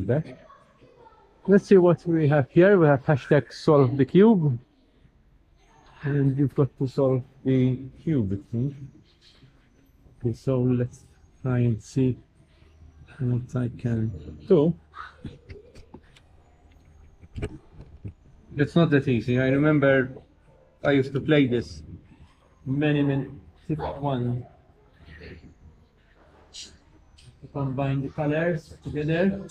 back. Let's see what we have here. We have hashtag solve the cube. And you've got to solve the cube, I think. Okay, so let's try and see what I can do. It's not that easy. I remember I used to play this many tip one. Combine the colors together.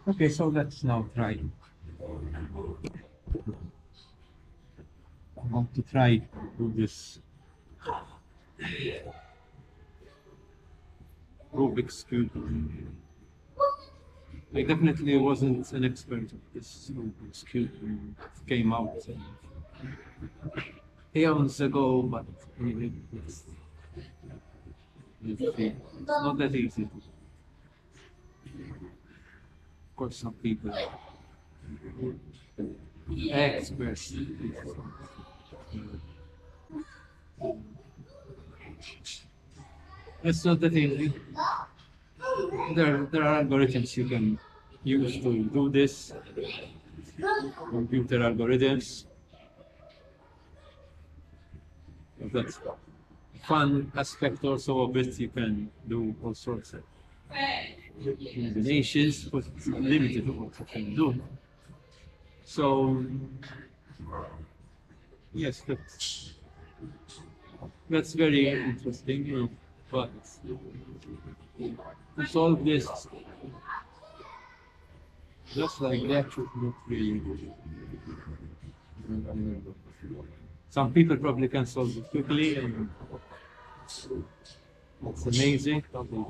Okay, so let's now try. I want to try to do this Rubik's Cube. I definitely wasn't an expert of this Rubik's Cube when it came out eons ago, but it's not that easy. Of course, some people are experts. It's not that easy. There are algorithms you can use to do this. Computer algorithms. That's fun aspect also of it. You can do all sorts of combinations, but it's limited to what you can do. So yes, that's very interesting. But to solve this just like that should not really. Some people probably can solve it quickly, and it's amazing how they do.